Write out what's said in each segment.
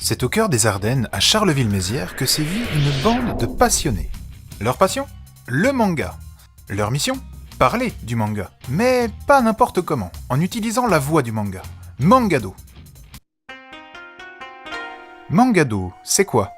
C'est au cœur des Ardennes, à Charleville-Mézières, que sévit une bande de passionnés. Leur passion ? Le manga. Leur mission ? Parler du manga. Mais pas n'importe comment, en utilisant la voix du manga. Mangado. Mangado, c'est quoi ?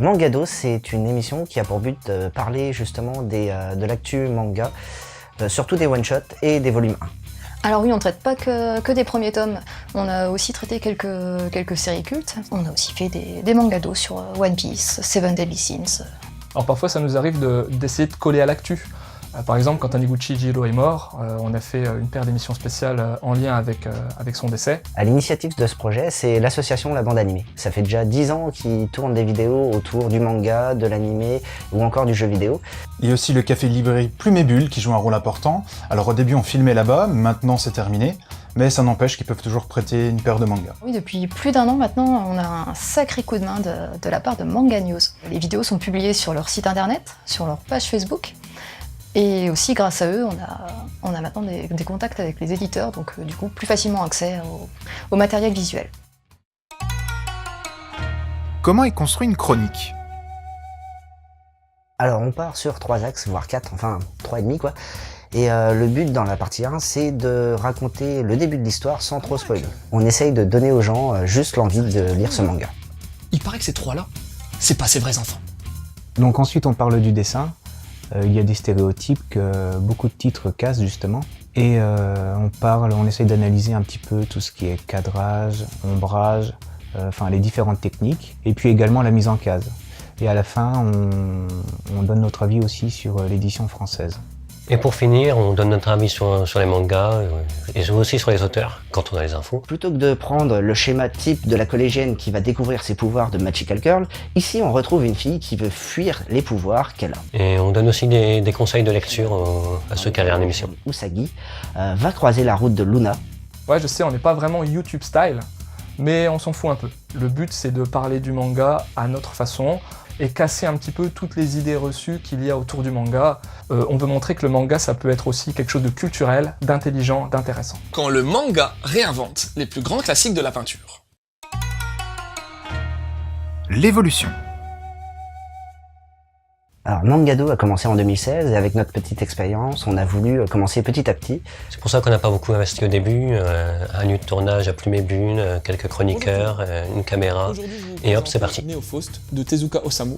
Mangado, c'est une émission qui a pour but de parler justement de l'actu manga, surtout des one-shots et des volumes 1. Alors oui, on ne traite pas que des premiers tomes, on a aussi traité quelques séries cultes, on a aussi fait des mangados sur One Piece, Seven Deadly Sins. Alors parfois ça nous arrive d'essayer de coller à l'actu. Par exemple, quand Taniguchi Jiro est mort, on a fait une paire d'émissions spéciales en lien avec son décès. À l'initiative de ce projet, c'est l'association La Bande Animée. Ça fait déjà 10 ans qu'ils tournent des vidéos autour du manga, de l'animé ou encore du jeu vidéo. Il y a aussi le café librairie Plume et Bulle qui joue un rôle important. Alors au début on filmait là-bas, maintenant c'est terminé, mais ça n'empêche qu'ils peuvent toujours prêter une paire de mangas. Oui, depuis plus d'1 an maintenant, on a un sacré coup de main de la part de Manga News. Les vidéos sont publiées sur leur site internet, sur leur page Facebook. Et aussi, grâce à eux, on a maintenant des contacts avec les éditeurs, donc du coup, plus facilement accès au matériel visuel. Comment est construit une chronique ? Alors on part sur 3 axes, voire 4, enfin 3,5 quoi. Et le but dans la partie 1, c'est de raconter le début de l'histoire sans trop spoiler. On essaye de donner aux gens juste l'envie de lire ce manga. Il paraît que ces 3-là, c'est pas ces vrais enfants. Donc ensuite on parle du dessin. Il y a des stéréotypes que beaucoup de titres cassent justement. Et on essaye d'analyser un petit peu tout ce qui est cadrage, ombrage, enfin les différentes techniques. Et puis également la mise en case. Et à la fin, on donne notre avis aussi sur l'édition française. Et pour finir, on donne notre avis sur les mangas et aussi sur les auteurs, quand on a les infos. Plutôt que de prendre le schéma type de la collégienne qui va découvrir ses pouvoirs de Magical Girl, ici on retrouve une fille qui veut fuir les pouvoirs qu'elle a. Et on donne aussi des conseils de lecture à ceux qui regardent l'émission. Usagi va croiser la route de Luna. Ouais, je sais, on n'est pas vraiment YouTube style, mais on s'en fout un peu. Le but, c'est de parler du manga à notre façon, et casser un petit peu toutes les idées reçues qu'il y a autour du manga. On veut montrer que le manga, ça peut être aussi quelque chose de culturel, d'intelligent, d'intéressant. Quand le manga réinvente les plus grands classiques de la peinture. L'évolution. Alors Mangado a commencé en 2016 et avec notre petite expérience, on a voulu commencer petit à petit. C'est pour ça qu'on n'a pas beaucoup investi au début, un lieu de tournage à Plume et Bulle, quelques chroniqueurs, une caméra, et hop, c'est parti. Néophaust de Tezuka Osamu,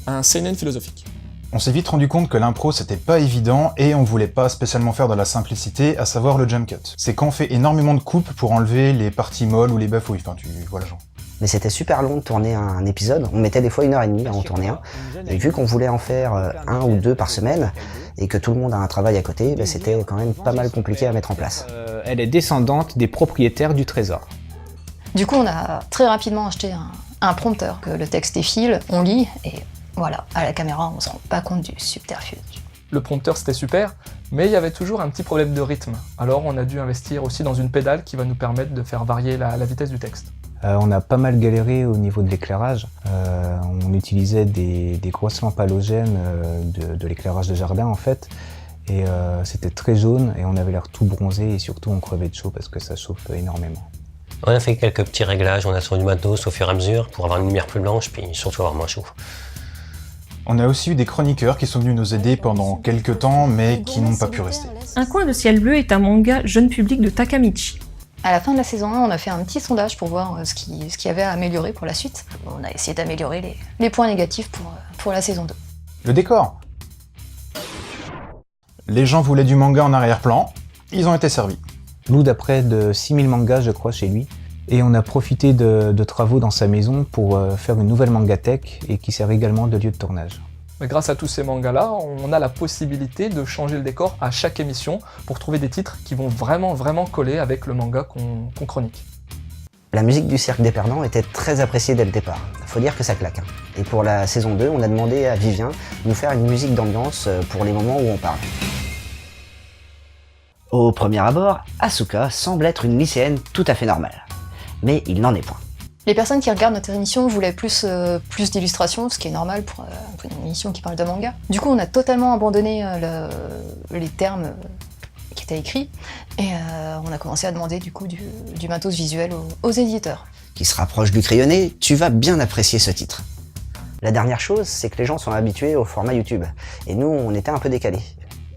un seinen philosophique. On s'est vite rendu compte que l'impro c'était pas évident et on voulait pas spécialement faire de la simplicité, à savoir le jump cut. C'est quand on fait énormément de coupes pour enlever les parties molles ou les bafouilles, enfin tu vois le genre. Mais c'était super long de tourner un épisode, on mettait des fois 1h30 à en tourner un. Et vu qu'on voulait en faire 1 ou 2 par semaine, et que tout le monde a un travail à côté, c'était quand même pas mal compliqué à mettre en place. Elle est descendante des propriétaires du trésor. Du coup, on a très rapidement acheté un prompteur, que le texte défile, on lit, et voilà, à la caméra, on se rend pas compte du subterfuge. Le prompteur, c'était super, mais il y avait toujours un petit problème de rythme. Alors on a dû investir aussi dans une pédale qui va nous permettre de faire varier la vitesse du texte. On a pas mal galéré au niveau de l'éclairage. On utilisait des grosses lampes halogènes de l'éclairage de jardin en fait. Et c'était très jaune et on avait l'air tout bronzé et surtout on crevait de chaud parce que ça chauffe énormément. On a fait quelques petits réglages, on a sur du matos au fur et à mesure pour avoir une lumière plus blanche, puis surtout avoir moins chaud. On a aussi eu des chroniqueurs qui sont venus nous aider pendant quelques temps, mais qui n'ont pas pu rester. Un coin de ciel bleu est un manga jeune public de Takamichi. À la fin de la saison 1, on a fait un petit sondage pour voir ce qu'il y avait à améliorer pour la suite. On a essayé d'améliorer les points négatifs pour la saison 2. Le décor. Les gens voulaient du manga en arrière-plan, ils ont été servis. Loud a près de 6000 mangas je crois chez lui. Et on a profité de travaux dans sa maison pour faire une nouvelle mangathèque et qui sert également de lieu de tournage. Mais grâce à tous ces mangas-là, on a la possibilité de changer le décor à chaque émission pour trouver des titres qui vont vraiment coller avec le manga qu'on chronique. La musique du Cirque des Perdants était très appréciée dès le départ. Faut dire que ça claque. Et pour la saison 2, on a demandé à Vivien de nous faire une musique d'ambiance pour les moments où on parle. Au premier abord, Asuka semble être une lycéenne tout à fait normale. Mais il n'en est point. Les personnes qui regardent notre émission voulaient plus d'illustrations, ce qui est normal pour une émission qui parle de manga. Du coup, on a totalement abandonné les termes qui étaient écrits et on a commencé à demander du coup du matos visuel aux éditeurs. Qui se rapproche du crayonné, tu vas bien apprécier ce titre. La dernière chose, c'est que les gens sont habitués au format YouTube. Et nous, on était un peu décalés.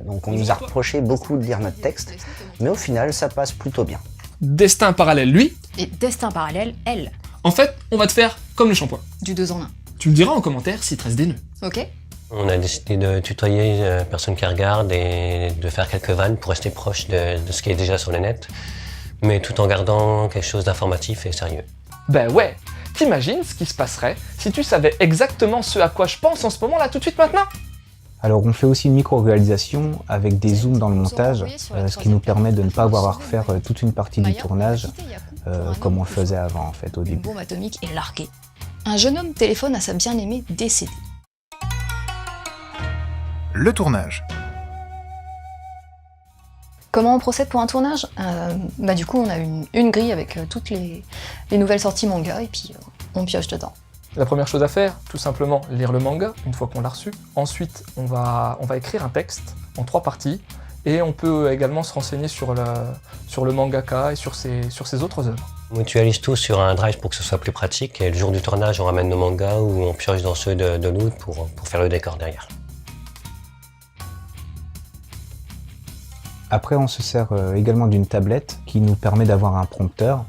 Donc on nous a reproché beaucoup de lire notre texte, mais au final, ça passe plutôt bien. Destin parallèle, lui. Et destin parallèle, elle. En fait, on va te faire comme le shampoing. Du 2 en 1. Tu me diras en commentaire s'il te reste des nœuds. Ok. On a décidé de tutoyer la personne qui regarde et de faire quelques vannes pour rester proche de ce qui est déjà sur le net, mais tout en gardant quelque chose d'informatif et sérieux. Ben ouais, t'imagines ce qui se passerait si tu savais exactement ce à quoi je pense en ce moment là tout de suite maintenant? Alors on fait aussi une micro-réalisation avec des zooms dans le montage, ce qui nous permet de ne pas avoir à refaire toute une partie du tournage comme on le faisait avant en fait au Une début. bombe atomique est larguée. Un jeune homme téléphone à sa bien-aimée décédée. Le tournage. Comment on procède pour un tournage? Du coup, on a une grille avec toutes les nouvelles sorties manga et puis on pioche dedans. La première chose à faire, tout simplement lire le manga une fois qu'on l'a reçu. Ensuite, on va écrire un texte en 3 parties et on peut également se renseigner sur le mangaka et sur ses autres œuvres. On mutualise tout sur un drive pour que ce soit plus pratique et le jour du tournage, on ramène nos mangas ou on pioche dans ceux de l'autre pour faire le décor derrière. Après on se sert également d'une tablette qui nous permet d'avoir un prompteur.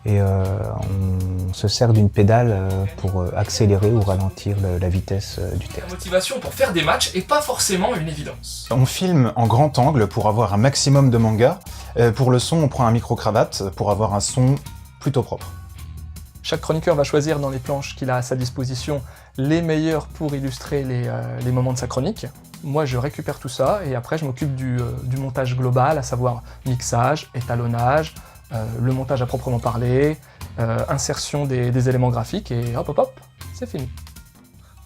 Et on se sert d'une pédale pour accélérer ou ralentir la vitesse du La texte. motivation pour faire des matchs est pas forcément une évidence. On filme en grand angle pour avoir un maximum de manga. Pour le son, on prend un micro-cravate pour avoir un son plutôt propre. Chaque chroniqueur va choisir dans les planches qu'il a à sa disposition les meilleurs pour illustrer les moments de sa chronique. Moi, je récupère tout ça et après, je m'occupe du montage global, à savoir mixage, étalonnage, le montage à proprement parler, insertion des éléments graphiques et hop hop hop, c'est fini.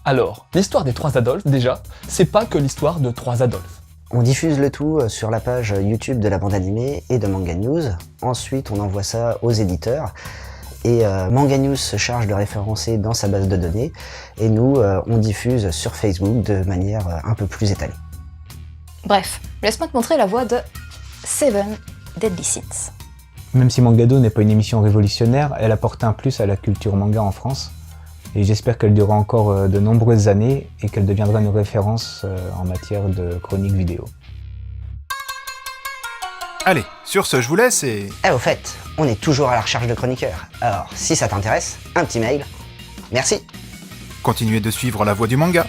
Alors, l'histoire des 3 Adolphes, déjà, c'est pas que l'histoire de 3 Adolphes. On diffuse le tout sur la page YouTube de la bande animée et de Manga News. Ensuite, on envoie ça aux éditeurs. Et Manga News se charge de référencer dans sa base de données. Et nous, on diffuse sur Facebook de manière un peu plus étalée. Bref, laisse-moi te montrer la voix de Seven Deadly Sins. Même si Mangado n'est pas une émission révolutionnaire, elle apporte un plus à la culture manga en France. Et j'espère qu'elle durera encore de nombreuses années et qu'elle deviendra une référence en matière de chronique vidéo. Allez, sur ce, je vous laisse et... Au fait, on est toujours à la recherche de chroniqueurs. Alors, si ça t'intéresse, un petit mail. Merci. continuez de suivre la voie du manga.